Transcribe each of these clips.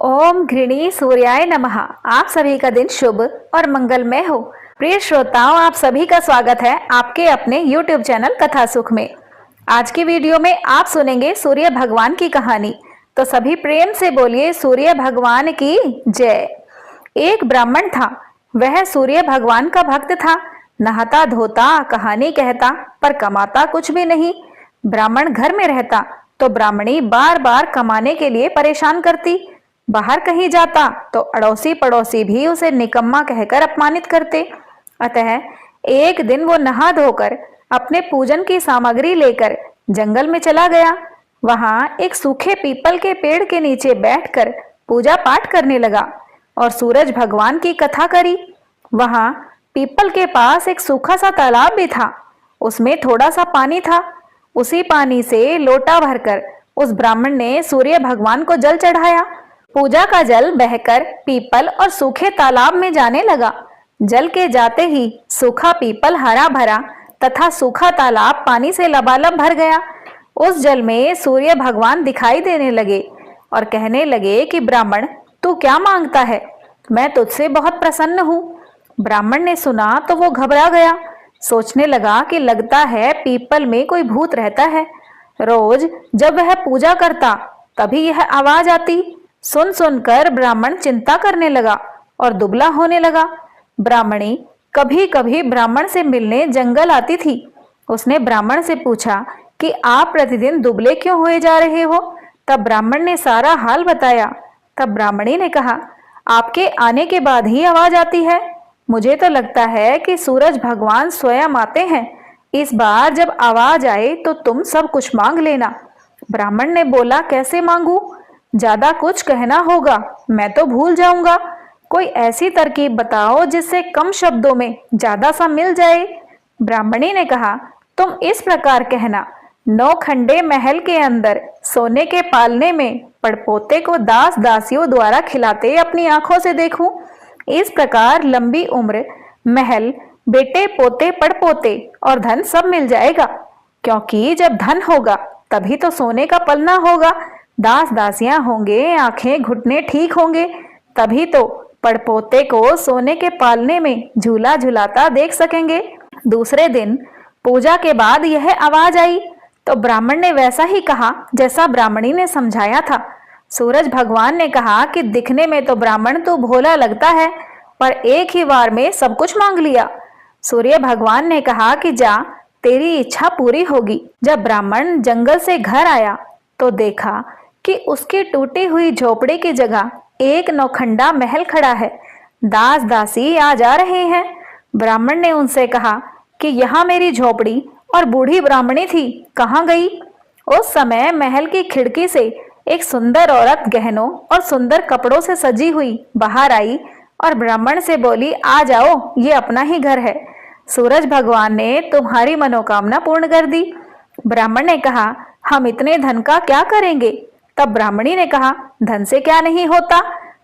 ओम घृणी सूर्याय नमः। आप सभी का दिन शुभ और मंगलमय हो। प्रिय श्रोताओं, आप सभी का स्वागत है आपके अपने YouTube चैनल कथा सुख में। आज की वीडियो में आप सुनेंगे सूर्य भगवान की कहानी। तो सभी प्रेम से बोलिए सूर्य भगवान की जय। एक ब्राह्मण था, वह सूर्य भगवान का भक्त था। नहाता धोता, कहानी कहता, पर कमाता कुछ भी नहीं। ब्राह्मण घर में रहता तो ब्राह्मणी बार बार कमाने के लिए परेशान करती। बाहर कहीं जाता तो अड़ोसी पड़ोसी भी उसे निकम्मा कहकर अपमानित करते। अतः एक दिन वो नहा धोकर अपने पूजन की सामग्री लेकर जंगल में चला गया। वहां एक सूखे पीपल के पेड़ के नीचे बैठकर पूजा पाठ करने लगा और सूरज भगवान की कथा करी। वहां पीपल के पास एक सूखा सा तालाब भी था, उसमें थोड़ा सा पानी था। उसी पानी से लोटा भरकर उस ब्राह्मण ने सूर्य भगवान को जल चढ़ाया। पूजा का जल बहकर पीपल और सूखे तालाब में जाने लगा। जल के जाते ही सूखा पीपल हरा भरा तथा सूखा तालाब पानी से लबालब भर गया। उस जल में सूर्य भगवान दिखाई देने लगे और कहने लगे कि ब्राह्मण, तू क्या मांगता है? मैं तुझसे बहुत प्रसन्न हूँ। ब्राह्मण ने सुना तो वो घबरा गया। सोचने लगा कि लगता है पीपल में कोई भूत रहता है। रोज जब वह पूजा करता तभी यह आवाज आती। सुन सुनकर ब्राह्मण चिंता करने लगा और दुबला होने लगा। ब्राह्मणी कभी कभी ब्राह्मण से मिलने जंगल आती थी। उसने ब्राह्मण से पूछा कि आप प्रतिदिन दुबले क्यों हुए जा रहे हो? तब ब्राह्मण ने सारा हाल बताया। तब ब्राह्मणी ने कहा, आपके आने के बाद ही आवाज आती है। मुझे तो लगता है कि सूरज भगवान स्वयं आते हैं। इस बार जब आवाज आए तो तुम सब कुछ मांग लेना। ब्राह्मण ने बोला, कैसे मांगू? ज्यादा कुछ कहना होगा, मैं तो भूल जाऊंगा। कोई ऐसी तरकीब बताओ जिससे कम शब्दों में ज्यादा सा मिल जाए। ब्राह्मणी ने कहा, तुम इस प्रकार कहना, 9 खंडे महल के अंदर सोने के पालने में पड़पोते को दास दासियों द्वारा खिलाते अपनी आंखों से देखूं। इस प्रकार लंबी उम्र, महल, बेटे पोते पड़पोते और धन सब मिल जाएगा। क्योंकि जब धन होगा तभी तो सोने का पलना होगा, दास दासियां होंगे, आंखें घुटने ठीक होंगे, तभी तो पड़पोते को सोने के पालने में झूला झुलाता देख सकेंगे। दूसरे दिन पूजा के बाद यह आवाज आई तो ब्राह्मण ने वैसा ही कहा जैसा ब्राह्मणी ने समझाया था। सूरज भगवान ने कहा कि दिखने में तो ब्राह्मण तो भोला लगता है, पर एक ही बार में सब कुछ मांग लिया। सूर्य भगवान ने कहा कि जा, तेरी इच्छा पूरी होगी। जब ब्राह्मण जंगल से घर आया तो देखा कि उसकी टूटी हुई झोपड़ी की जगह एक नौखंडा महल खड़ा है। दास दासी आ जा रहे हैं। ब्राह्मण ने उनसे कहा कि यहाँ मेरी झोपड़ी और बूढ़ी ब्राह्मणी थी, कहाँ गई? उस समय महल की खिड़की से एक सुंदर औरत गहनों और सुंदर कपड़ों से सजी हुई बाहर आई और ब्राह्मण से बोली, आ जाओ, ये अपना ही घर है। सूरज भगवान ने तुम्हारी मनोकामना पूर्ण कर दी। ब्राह्मण ने कहा, हम इतने धन का क्या करेंगे? तब ब्राह्मणी ने कहा, धन से क्या नहीं होता,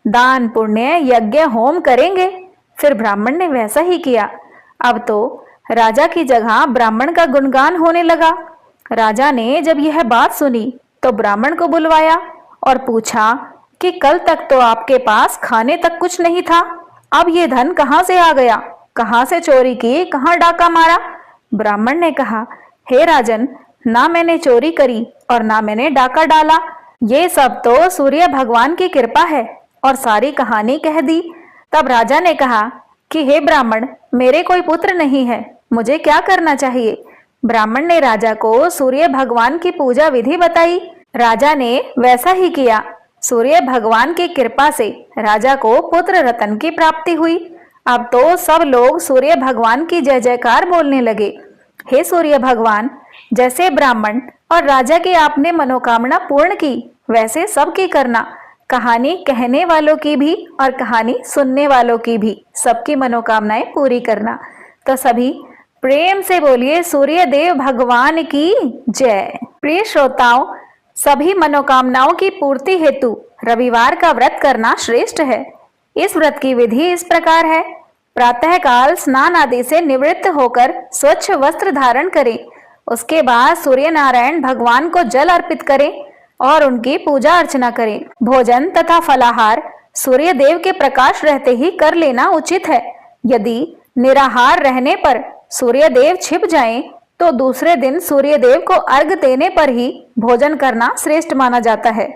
दान पुण्य यज्ञ होम करेंगे। फिर ब्राह्मण ने वैसा ही किया। अब तो राजा की जगह ब्राह्मण का गुणगान होने लगा। राजा ने जब यह बात सुनी तो ब्राह्मण को बुलवाया और पूछा कि कल तक तो आपके पास खाने तक कुछ नहीं था, अब ये धन कहाँ से आ गया? कहाँ से चोरी की, कहाँ डाका मारा? ब्राह्मण ने कहा, हे राजन, ना मैंने चोरी करी और ना मैंने डाका डाला, ये सब तो सूर्य भगवान की कृपा है, और सारी कहानी कह दी। तब राजा ने कहा कि हे ब्राह्मण, मेरे कोई पुत्र नहीं है, मुझे क्या करना चाहिए? ब्राह्मण ने राजा को सूर्य भगवान की पूजा विधि बताई। राजा ने वैसा ही किया। सूर्य भगवान की कृपा से राजा को पुत्र रतन की प्राप्ति हुई। अब तो सब लोग सूर्य भगवान की जय जयकार बोलने लगे। हे सूर्य भगवान, जैसे ब्राह्मण और राजा की आपने मनोकामना पूर्ण की, वैसे सबकी करना। कहानी कहने वालों की भी और कहानी सुनने वालों की भी, सबकी मनोकामनाएं पूरी करना। तो सभी प्रेम से बोलिए सूर्य देव भगवान की जय। प्रिय श्रोताओं, सभी मनोकामनाओं की पूर्ति हेतु रविवार का व्रत करना श्रेष्ठ है। इस व्रत की विधि इस प्रकार है। प्रातःकाल स्नान आदि से निवृत्त होकर स्वच्छ वस्त्र धारण करें। उसके बाद सूर्य नारायण भगवान को जल अर्पित करें। और उनकी पूजा अर्चना करें। भोजन तथा फलाहार सूर्य देव के प्रकाश रहते ही कर लेना उचित है। यदि निराहार रहने पर सूर्य देव छिप जाएं, तो दूसरे दिन सूर्य देव को अर्घ देने पर ही भोजन करना श्रेष्ठ माना जाता है।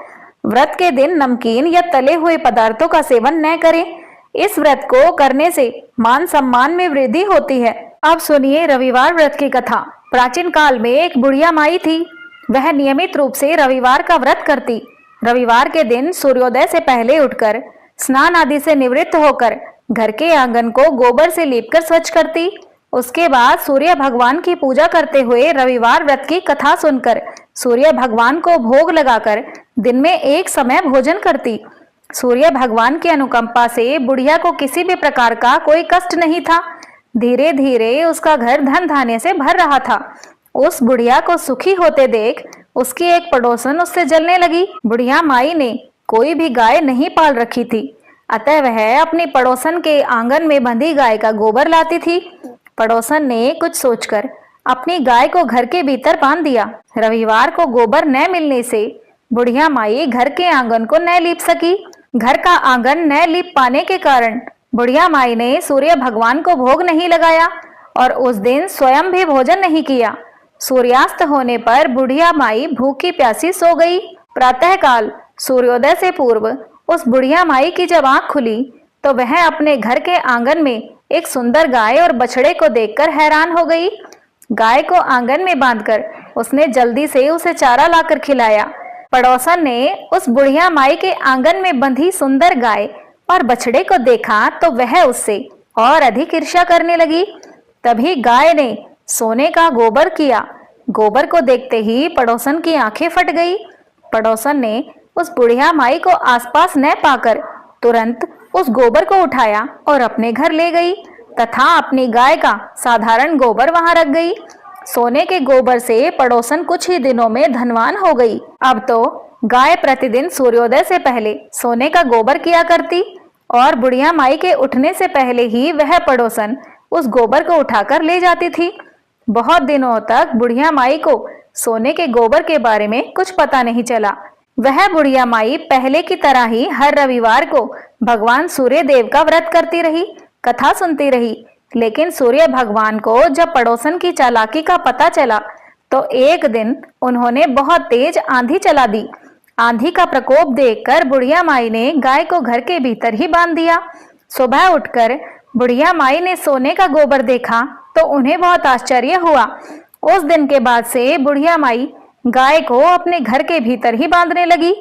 व्रत के दिन नमकीन या तले हुए पदार्थों का सेवन न करें। इस व्रत को करने से मान सम्मान में वृद्धि होती है। अब सुनिए रविवार व्रत की कथा। प्राचीन काल में एक बुढ़िया माई थी। वह नियमित रूप से रविवार का व्रत करती। रविवार के दिन सूर्योदय से पहले उठकर स्नान आदि से निवृत्त होकर घर के आंगन को गोबर से लीपकर स्वच्छ करती। उसके बाद सूर्य भगवान की पूजा करते हुए रविवार व्रत की कथा सुनकर सूर्य भगवान को भोग लगाकर दिन में एक समय भोजन करती। सूर्य भगवान की अनुकंपा से बुढ़िया को किसी भी प्रकार का कोई कष्ट नहीं था। धीरे धीरे उसका घर धन धान्य से भर रहा था। उस बुढ़िया को सुखी होते देख उसकी एक पड़ोसन उससे जलने लगी। बुढ़िया माई ने कोई भी गाय नहीं पाल रखी थी, अतः वह अपनी पड़ोसन के आंगन में बंधी गाय का गोबर लाती थी। पड़ोसन ने कुछ सोचकर अपनी गाय को घर के भीतर बांध दिया। रविवार को गोबर न मिलने से बुढ़िया माई घर के आंगन को न लीप सकी। घर का आंगन न लीप पाने के कारण बुढ़िया माई ने सूर्य भगवान को भोग नहीं लगाया और उस दिन स्वयं भी भोजन नहीं किया। सूर्यास्त होने पर बुढ़िया माई भूखी प्यासी सो गई। प्रातःकाल सूर्योदय से पूर्व उस बुढ़िया माई की जब आंख खुली तो वह अपने घर के आंगन में एक सुंदर गाय और बछड़े को देखकर हैरान हो गई। गाय को आंगन में बांधकर उसने जल्दी से उसे चारा लाकर खिलाया। पड़ोसन ने उस बुढ़िया माई के आंगन में बंधी सुंदर गाय और बछड़े को देखा तो वह उससे और अधिक ईर्ष्या करने लगी। तभी गाय ने सोने का गोबर किया। गोबर को देखते ही पड़ोसन की आंखें फट गई। पड़ोसन ने उस बुढ़िया माई को आसपास न पाकर तुरंत उस गोबर को उठाया और अपने घर ले गई तथा अपनी गाय का साधारण गोबर वहां रख गई। सोने के गोबर से पड़ोसन कुछ ही दिनों में धनवान हो गई। अब तो गाय प्रतिदिन सूर्योदय से पहले सोने का गोबर किया करती और बुढ़िया माई के उठने से पहले ही वह पड़ोसन उस गोबर को उठाकर ले जाती थी। बहुत दिनों तक बुढ़िया माई को सोने के गोबर के बारे में कुछ पता नहीं चला। वह बुढ़िया माई पहले की तरह ही हर रविवार को भगवान सूर्य देव का व्रत करती रही, कथा सुनती रही। लेकिन सूर्य भगवान को जब पड़ोसन की चालाकी का पता चला तो एक दिन उन्होंने बहुत तेज आंधी चला दी। आंधी का प्रकोप देखकर बुढ़िया माई ने गाय को घर के भीतर ही बांध दिया। सुबह उठकर बुढ़िया माई ने सोने का गोबर देखा तो उन्हें बहुत आश्चर्य हुआ। उस दिन के बाद से बुढ़िया माई गाय को अपने घर के भीतर ही बांधने लगी।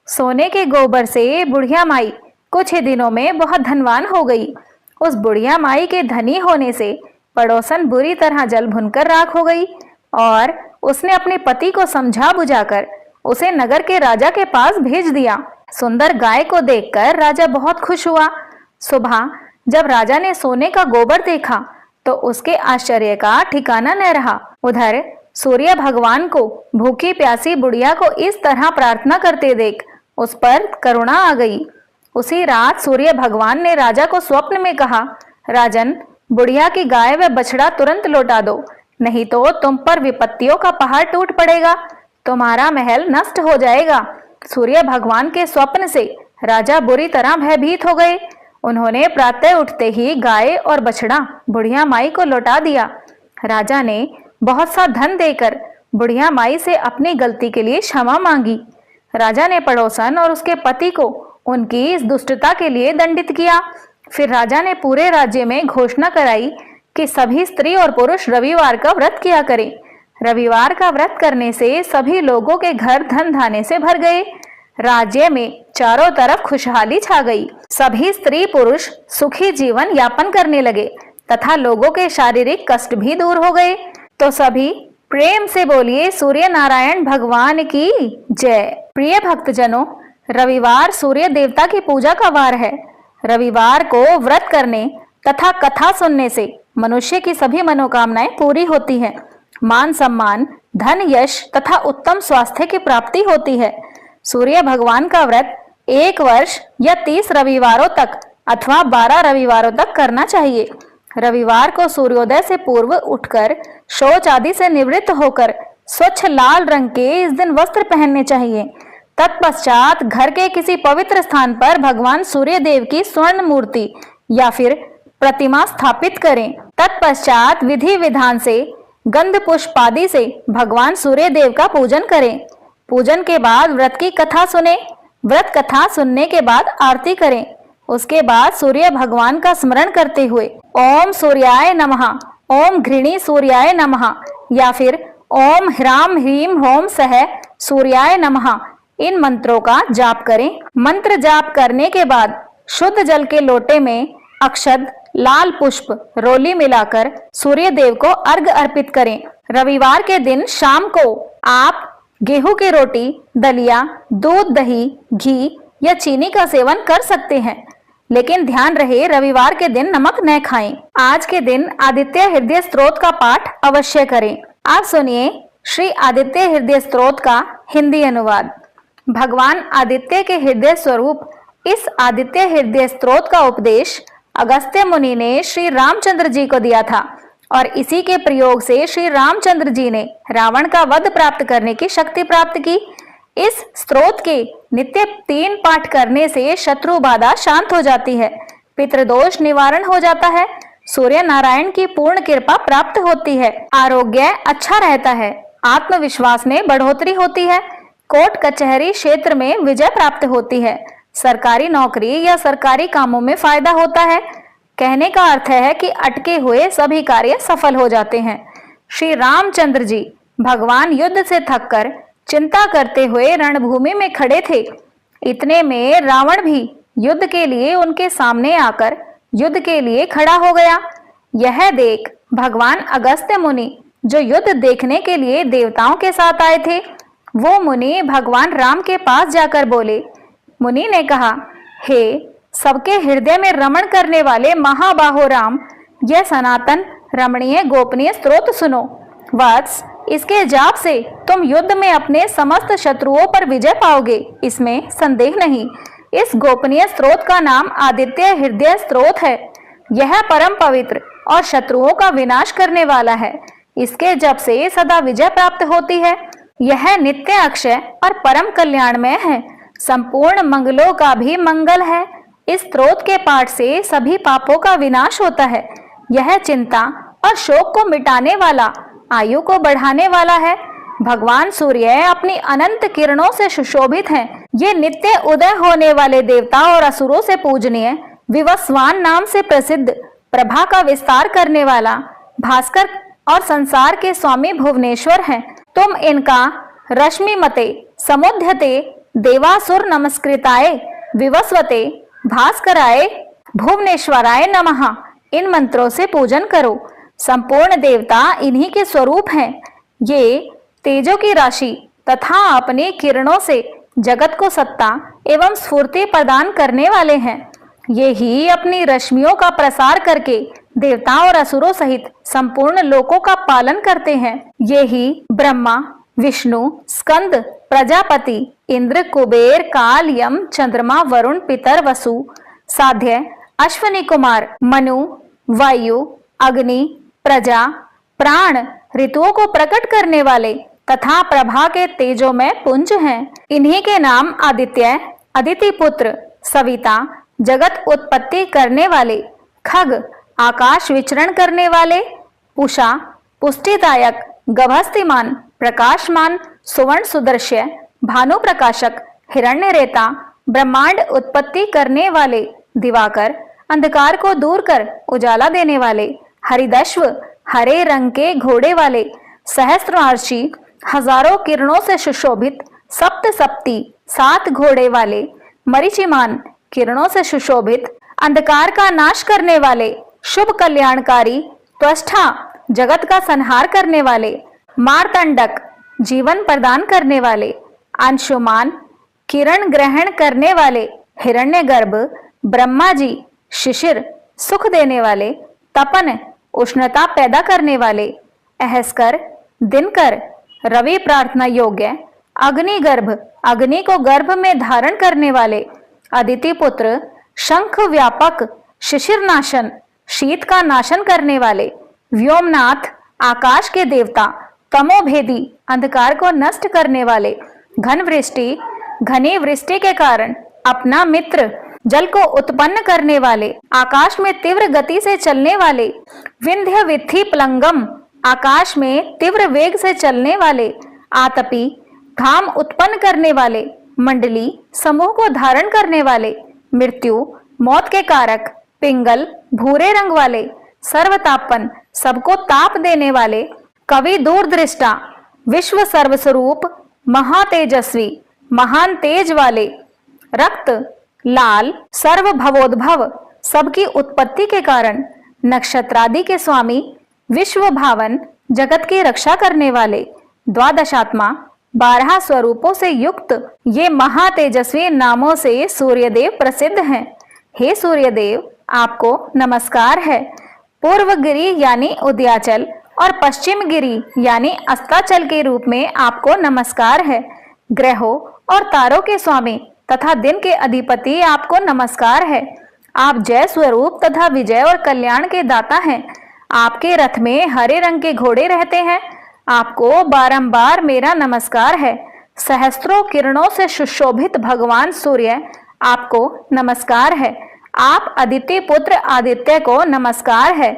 सोने के गोबर से बुढ़िया माई कुछ ही दिनों में बहुत धनवान हो गई। उस बुढ़िया माई के धनी होने से पड़ोसन बुरी तरह जल भुनकर राख हो गई और उसने अपने पति को समझा बुझाकर उसे नगर के राजा के पास भेज दिया। सुंदर गाय को देखकर राजा बहुत खुश हुआ। सुबह जब राजा ने सोने का गोबर देखा तो उसके आश्चर्य का ठिकाना न रहा। उधर सूर्य भगवान को भूखी प्यासी बुढ़िया को इस तरह प्रार्थना करते देख उस पर करुणा आ गई। उसी रात सूर्य भगवान ने राजा को स्वप्न में कहा, राजन, बुढ़िया की गाय व बछड़ा तुरंत लौटा दो, नहीं तो तुम पर विपत्तियों का पहाड़ टूट पड़ेगा, तुम्हारा महल नष्ट हो जाएगा। सूर्य भगवान के स्वप्न से राजा बुरी तरह भयभीत हो गए। उन्होंने प्रातः उठते ही गाय और बछड़ा बुढ़िया माई को लौटा दिया। राजा ने बहुत सा धन देकर बुढ़िया माई से अपनी गलती के लिए क्षमा मांगी। राजा ने पड़ोसन और उसके पति को उनकी इस दुष्टता के लिए दंडित किया। फिर राजा ने पूरे राज्य में घोषणा कराई कि सभी स्त्री और पुरुष रविवार का व्रत किया करें। रविवार का व्रत करने से सभी लोगों के घर धन धान्य से भर गए। राज्य में चारों तरफ खुशहाली छा गई। सभी स्त्री पुरुष सुखी जीवन यापन करने लगे तथा लोगों के शारीरिक कष्ट भी दूर हो गए। तो सभी प्रेम से बोलिए सूर्य नारायण भगवान की जय। प्रिय भक्तजनों, रविवार सूर्य देवता की पूजा का वार है। रविवार को व्रत करने तथा कथा सुनने से मनुष्य की सभी मनोकामनाएं पूरी होती हैं। मान सम्मान, धन, यश तथा उत्तम स्वास्थ्य की प्राप्ति होती है। सूर्य भगवान का व्रत 1 वर्ष या 30 रविवारों तक अथवा 12 रविवारों तक करना चाहिए। रविवार को सूर्योदय से पूर्व उठकर शौच आदि से निवृत्त होकर स्वच्छ लाल रंग के इस दिन वस्त्र पहनने चाहिए। तत्पश्चात घर के किसी पवित्र स्थान पर भगवान सूर्य देव की स्वर्ण मूर्ति या फिर प्रतिमा स्थापित करें। तत्पश्चात विधि विधान से गंध पुष्प आदि से भगवान सूर्य देव का पूजन करें। पूजन के बाद व्रत की कथा सुने। व्रत कथा सुनने के बाद आरती करें। उसके बाद सूर्य भगवान का स्मरण करते हुए ओम सूर्याय नमः, ओम घृणी सूर्याय नमः या फिर ओम ह्राम ह्रीम होम सह सूर्याय नमः इन मंत्रों का जाप करें। मंत्र जाप करने के बाद शुद्ध जल के लोटे में अक्षत, लाल पुष्प, रोली मिलाकर सूर्य देव को अर्घ अर्पित करें। रविवार के दिन शाम को आप गेहूं की रोटी, दलिया, दूध, दही, घी या चीनी का सेवन कर सकते हैं, लेकिन ध्यान रहे रविवार के दिन नमक न खाएं। आज के दिन आदित्य हृदय स्तोत्र का पाठ अवश्य करें। आप सुनिए श्री आदित्य हृदय स्तोत्र का हिंदी अनुवाद। भगवान आदित्य के हृदय स्वरूप इस आदित्य हृदय स्तोत्र का उपदेश अगस्त्य मुनि ने श्री रामचंद्र जी को दिया था और इसी के प्रयोग से श्री रामचंद्र जी ने रावण का वध प्राप्त करने की शक्ति प्राप्त की। इस स्तोत्र के नित्य 3 पाठ करने से शत्रु बाधा शांत हो जाती है, पितृदोष निवारण हो जाता है, सूर्य नारायण की पूर्ण कृपा प्राप्त होती है, आरोग्य अच्छा रहता है, आत्मविश्वास में बढ़ोतरी होती है, कोर्ट कचहरी क्षेत्र में विजय प्राप्त होती है, सरकारी नौकरी या सरकारी कामों में फायदा होता है। कहने का अर्थ है कि अटके हुए सभी कार्य सफल हो जाते हैं। श्री रामचंद्र जी भगवान युद्ध से थककर चिंता करते हुए रणभूमि में खड़े थे। इतने में रावण भी युद्ध के लिए उनके सामने आकर युद्ध के लिए खड़ा हो गया। यह देख भगवान अगस्त्य मुनि जो युद्ध देखने के लिए देवताओं के साथ आए थे, वो मुनि भगवान राम के पास जाकर बोले। मुनि ने कहा, हे सबके हृदय में रमण करने वाले महाबाहो राम, यह सनातन रमणीय गोपनीय स्तोत्र सुनो। वत्स, इसके जाप से तुम युद्ध में अपने समस्त शत्रुओं पर विजय पाओगे, इसमें संदेह नहीं। इस गोपनीय स्तोत्र का नाम आदित्य हृदय स्तोत्र है। यह परम पवित्र और शत्रुओं का विनाश करने वाला है। इसके जप से सदा विजय प्राप्त होती है। यह नित्य अक्षय और परम कल्याणमय है। संपूर्ण मंगलों का भी मंगल है। इस स्तोत्र के पाठ से सभी पापों का विनाश होता है। यह चिंता और शोक को मिटाने वाला, आयु को बढ़ाने वाला है। भगवान सूर्य अपनी अनंत किरणों से सुशोभित हैं। ये नित्य उदय होने वाले देवता और असुरों से पूजनीय, विवस्वान नाम से प्रसिद्ध, प्रभा का विस्तार करने वाला भास्कर और संसार के स्वामी भुवनेश्वर हैं। तुम इनका रश्मिमते समुद्यते देवासुर नमस्कृताय विवस्वते भास्कराय भुवनेश्वराय नमः इन मंत्रों से पूजन करो। संपूर्ण देवता इन्हीं के स्वरूप हैं। ये तेजों की राशि तथा अपनी किरणों से जगत को सत्ता एवं स्फूर्ति प्रदान करने वाले हैं। ये ही अपनी रश्मियों का प्रसार करके देवताओं और असुरों सहित संपूर्ण लोकों का पालन करते हैं। ये ही ब्रह्मा, विष्णु, स्कंद, प्रजापति, इंद्र, कुबेर, काल, यम, चंद्रमा, वरुण, पितर, वसु, साध्य, अश्वनी कुमार, मनु, वायु, अग्नि, प्रजा, प्राण, ऋतुओं को प्रकट करने वाले तथा प्रभा के तेजों में पुंज हैं। इन्हीं के नाम आदित्य, अदिति पुत्र, सविता, जगत उत्पत्ति करने वाले, खग, आकाश विचरण करने वाले, पुषा, पुष्टिदायक, गभस्तिमान, प्रकाशमान, सुवर्ण सुदर्श्य, भानु प्रकाशक, हिरण्यरेता, ब्रह्मांड उत्पत्ति करने वाले, दिवाकर, अंधकार को दूर कर उजाला देने वाले, हरिदश्व, हरे रंग के घोड़े वाले, सहस्त्रआर्षी, हजारों किरणों से सुशोभित, सप्तसप्ती, 7 घोड़े वाले, मरीचिमान, किरणों से सुशोभित, अंधकार का नाश करने वाले, शुभ कल्याणकारी, त्वष्टा, जगत का संहार करने वाले, मार्तंडक, जीवन प्रदान करने वाले, अंशुमान, किरण ग्रहण करने वाले, हिरण्यगर्भ, ब्रह्मा जी, शिशिर, सुख देने वाले, तपन, उष्णता पैदा करने वाले, अहस्कर, दिनकर, रवि प्रार्थना योग्य, अग्निगर्भ, अग्नि को गर्भ में धारण करने वाले, अदिति पुत्र, शंख व्यापक, शिशिर नाशन, शीत का नाशन करने वाले, व्योमनाथ, आकाश के देवता, तमोभेदी, अंधकार को नष्ट करने वाले, घन वृष्टि, घनी वृष्टि के कारण अपना मित्र, जल को उत्पन्न करने वाले, आकाश में तीव्र गति से चलने वाले, विंध्य विथि प्लंगम, आकाश में तीव्र वेग से चलने वाले, आतपी, घाम उत्पन्न करने वाले, मंडली, समूह को धारण करने वाले, मृत्यु, मौत के कारक, पिंगल, भूरे रंग वाले, सर्वतापन, सबको ताप देने वाले, कवि दूरदृष्टा, विश्व सर्वस्वरूप, महातेजस्वी, महान तेज वाले, रक्त, लाल, सर्व भवोद्भव, सबकी उत्पत्ति के कारण, नक्षत्रादि के स्वामी, विश्व भावन, जगत की रक्षा करने वाले, द्वादशात्मा, 12 स्वरूपों से युक्त ये महातेजस्वी नामों से सूर्यदेव प्रसिद्ध हैं। हे सूर्यदेव, आपको नमस्कार है। पूर्व गिरि यानी उदयाचल और पश्चिम गिरि यानी अस्ताचल के रूप में आपको नमस्कार है। ग्रहों और तारों के स्वामी तथा दिन के अधिपति आपको नमस्कार है। आप जय स्वरूप तथा विजय और कल्याण के दाता हैं। आपके रथ में हरे रंग के घोड़े रहते हैं। आपको बारंबार मेरा नमस्कार है। सहस्त्रों किरणों से सुशोभित भगवान सूर्य, आपको नमस्कार है। आप अदिति पुत्र आदित्य को नमस्कार है।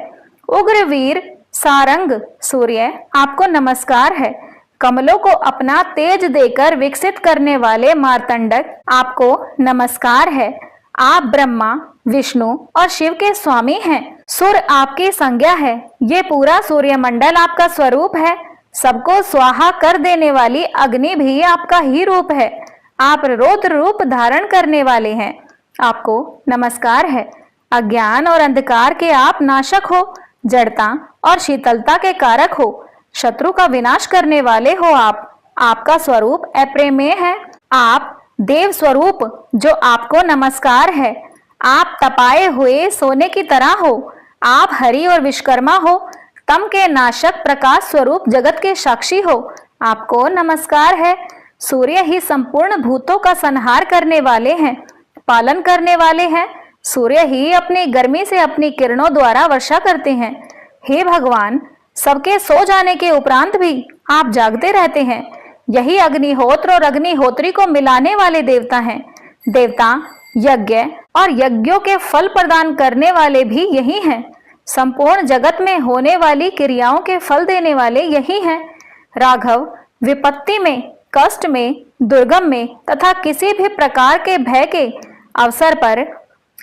उग्रवीर सारंग सूर्य, आपको नमस्कार है। कमलों को अपना तेज देकर विकसित करने वाले मार्तंडक, आपको नमस्कार है। आप ब्रह्मा, विष्णु और शिव के स्वामी हैं। सुर आपकी संज्ञा है। ये पूरा सूर्यमंडल आपका स्वरूप है। सबको स्वाहा कर देने वाली अग्नि भी आपका ही रूप है। आप रौद्र रूप धारण करने वाले हैं। आपको नमस्कार है। अज्ञान और अंधकार के आप नाशक हो, जड़ता और शीतलता के कारक हो, शत्रु का विनाश करने वाले हो आप। आपका स्वरूप अप्रेमेय है। आप देव स्वरूप, जो आपको नमस्कार है। आप तपाए हुए सोने की तरह हो। आप हरि और विश्वकर्मा हो। तम के नाशक प्रकाश स्वरूप जगत के साक्षी हो। आपको नमस्कार है। सूर्य ही संपूर्ण भूतों का संहार करने वाले हैं, पालन करने वाले हैं। सूर्य ही अपनी गर्मी से अपनी किरणों द्वारा वर्षा करते हैं। हे भगवान, सबके सो जाने के उपरांत भी आप जागते रहते हैं। यही अग्निहोत्र और अग्निहोत्री को मिलाने वाले देवता हैं। देवता, यज्ञ और यज्ञों के फल प्रदान करने वाले भी यही हैं। संपूर्ण जगत में होने वाली क्रियाओं के फल देने वाले यही हैं। राघव, विपत्ति में, कष्ट में, दुर्गम में तथा किसी भी प्रकार के भय के अवसर पर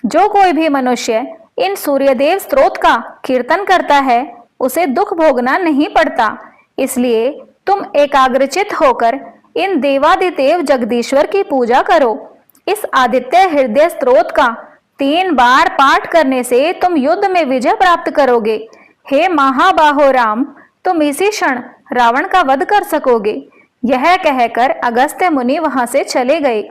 जो कोई भी मनुष्य इन सूर्यदेव स्तोत्र का कीर्तन करता है, उसे दुख भोगना नहीं पड़ता। इसलिए तुम एकाग्रचित होकर इन देवादिदेव जगदीश्वर की पूजा करो। इस आदित्य हृदय स्तोत्र का 3 बार पाठ करने से तुम युद्ध में विजय प्राप्त करोगे। हे महाबाहो राम, तुम इसी क्षण रावण का वध कर सकोगे। यह कहकर अगस्त्य मुनि वहां से चले गए।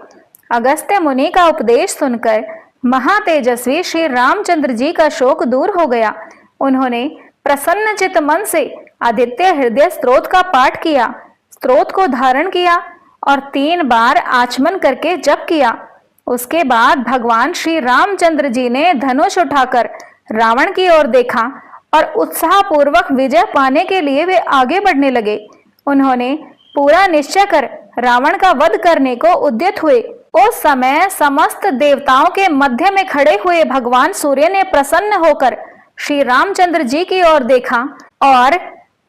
अगस्त्य मुनि का उपदेश सुनकर महातेजस्वी श्री रामचंद्र जी का शोक दूर हो गया। उन्होंने प्रसन्न चित मन से आदित्य हृदय स्तोत्र का पाठ किया, स्तोत्र को धारण किया और 3 बार आचमन करके जप किया। उसके बाद भगवान श्री रामचंद्र जी ने धनुष उठाकर रावण की ओर देखा और उत्साह पूर्वक विजय पाने के लिए वे आगे बढ़ने लगे। उन्होंने पूरा निश्चय कर रावण का वध करने को उद्यत हुए। उस समय समस्त देवताओं के मध्य में खड़े हुए भगवान सूर्य ने प्रसन्न होकर श्री रामचंद्र जी की ओर देखा और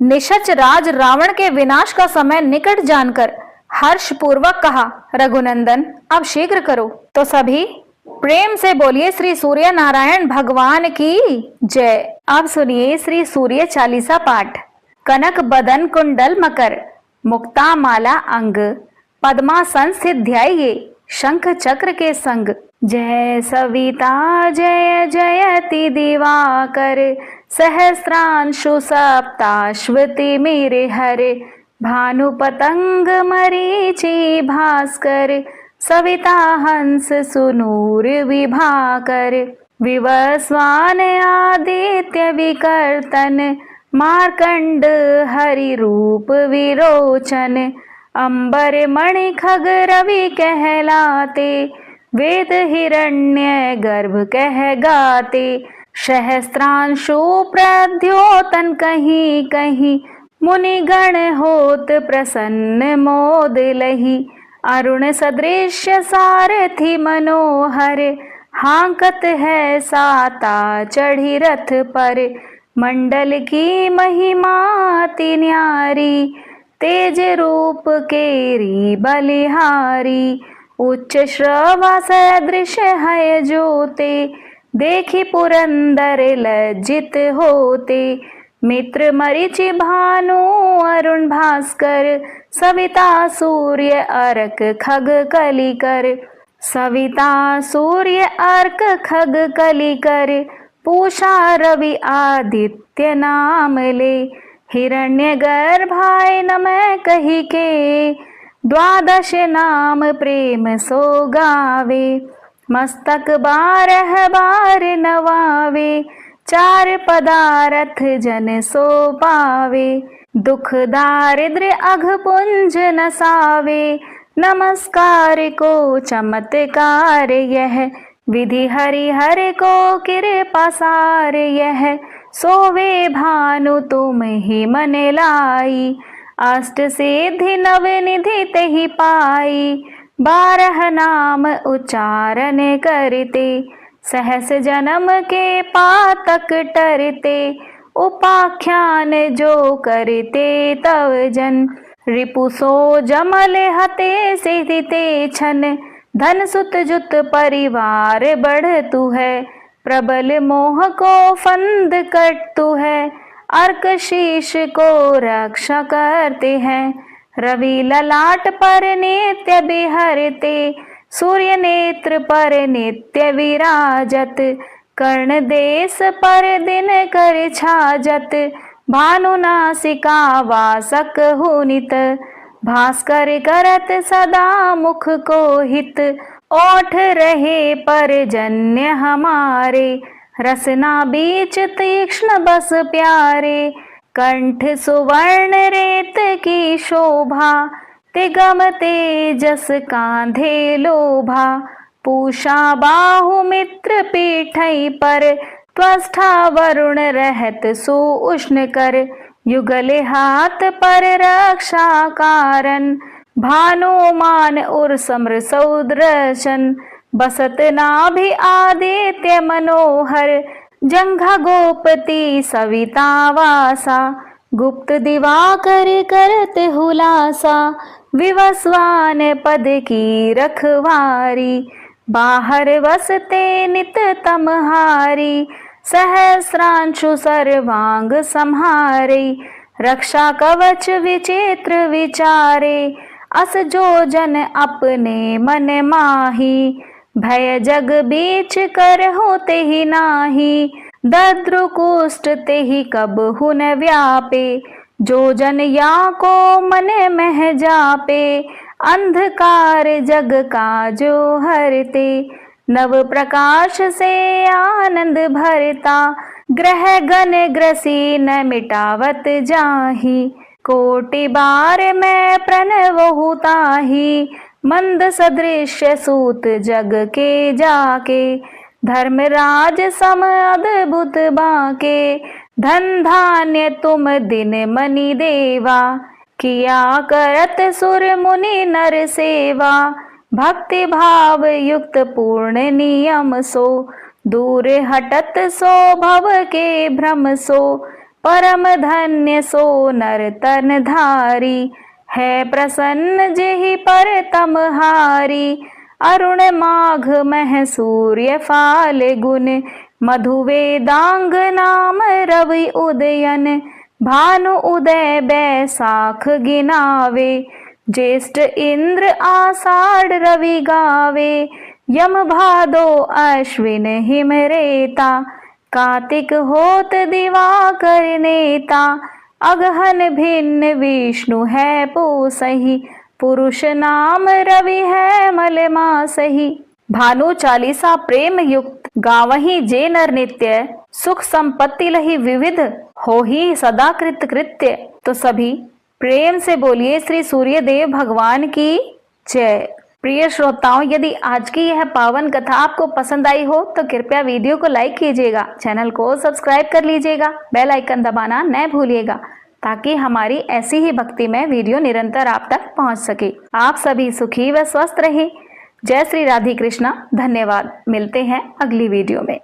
निशच राज रावण के विनाश का समय निकट जानकर हर्ष पूर्वक कहा, रघुनंदन, अब शीघ्र करो। तो सभी प्रेम से बोलिए श्री सूर्य नारायण भगवान की जय। अब सुनिए श्री सूर्य चालीसा पाठ। कनक बदन कुंडल मकर, मुक्ता माला अंग, पद्मासन सिद्ध्याये, शंख चक्र के संग। जय सविता जय जयति दिवाकर, सहस्रांशु सप्ताश्वति मेरे हरे, भानु पतंग मरीचि भास्कर, सविता हंस सुनूर विभाकर, विवस्वान आदित्य विकर्तन, मार्कंड हरि रूप विरोचन, अंबर मणि खग रवि कहलाते, वेद हिरण्य गर्भ कह गाते, सहस्त्रांशु प्रद्योतन कहीं कहीं, मुनिगण होत प्रसन्न मोद लही, अरुण सदृश सारथी मनोहर, हांकत है साता चढ़ी रथ पर। मंडल की महिमा अति न्यारी, तेज रूप केरी बलिहारी। उच्च श्रवा सदृश है जोते, देखी पुरंदर लज्जित होते। मित्र मरीचि भानु अरुण भास्कर, सविता सूर्य अर्क खग कलिकर। सविता सूर्य अर्क खग कलिकर, पूषा रवि आदित्य नाम ले। हिरण्य गर्भाय नमः कही के, द्वादश नाम प्रेम सो गावे। मस्तक 12 बार नवावे, चार पदारथ जन सो पावे। दुख दारिद्र अघ पुंज नसावे, नमस्कार को चमत्कार यह। विधि हरि हर को कृपा सार यह, सोवे भानु तुम ही मन लाई। अष्ट सिद्धि नव निधि तेहि पाई, 12 नाम उच्चारण करते। सहस जन्म के पातक टरते, उपाख्यान जो करते तव जन। रिपु सो जमल हते सिधिते छन, धन सुत जुत परिवार बढ़तु है। प्रबल मोह को फंद कटतु है, अर्क शीश को रक्षा करते हैं। रवि ललाट पर नित्य बिहरते, सूर्य नेत्र पर नित्य विराजत। कर्ण देश पर दिन कर छाजत, भानु नासिका वासक हुनित। भास्कर करत सदा मुख को हित, ओठ रहे परजन्य हमारे। रसना बीच तीक्ष्ण बस प्यारे, कंठ सुवर्ण रेत की शोभा। तिगम तेजस कांधे लोभा, पूषा बाहु मित्र पीठई पर। त्वष्टा वरुण रहत सुउष्ण कर, युगल हाथ पर रक्षा कारण। भानुमान उर समर सौदर्शन, बसत नाभि आदित्य मनोहर। जंघा गोपति सविता वासा, गुप्त दिवाकर करत हुलासा। विवस्वान पद की रखवारी, बाहर वसते नित तमहारी। सहस्रांशु सर्वांग संहारे, रक्षा कवच विचित्र विचारे। अस जो जन अपने मन माही, भय जग बीच कर होते ही नाही। दद्रु कुष्ठ ते ही कब हुन व्यापे, जो जन या को मन मह जापे। अंधकार जग का जो हरते, नव प्रकाश से आनंद भरता। ग्रह गण ग्रसी न मिटावत जाही, कोटि बार मैं प्रणव ताही। मंद सदृश सूत जग के जाके, धर्मराज सम अद्भुत बाके। धन धान्य तुम दिन मनि देवा, किया करत सुर मुनि नर सेवा। भक्ति भाव युक्त पूर्ण नियम सो, दूर हटत सो भव के भ्रम सो। परम धन्य सो नर तन धारी, है प्रसन्न जेहि पर तमहारी। अरुण माघ मह सूर्य फाल गुण, मधु वेदांग नाम रवि उदयन। भानु उदय बैसाख गिनावे, ज्येष्ठ इंद्र आषाढ़ रवि गावे। यम भादो अश्विन हिमरेता, कार्तिक होत दिवाकर नेता। अगहन भिन्न विष्णु है पोसही, पुरुष नाम रवि है मलमा सही। भानु चालीसा प्रेम युक्त, गावही जे नर नित्य। सुख संपत्ति लही विविध, हो ही सदा कृत कृत्य। तो सभी प्रेम से बोलिए श्री सूर्य देव भगवान की जय। प्रिय श्रोताओं, यदि आज की यह पावन कथा आपको पसंद आई हो तो कृपया वीडियो को लाइक कीजिएगा, चैनल को सब्सक्राइब कर लीजिएगा, बेल आइकन दबाना न भूलिएगा ताकि हमारी ऐसी ही भक्तिमय वीडियो निरंतर आप तक पहुंच सके। आप सभी सुखी व स्वस्थ रहें। जय श्री राधे कृष्णा। धन्यवाद। मिलते हैं अगली वीडियो में।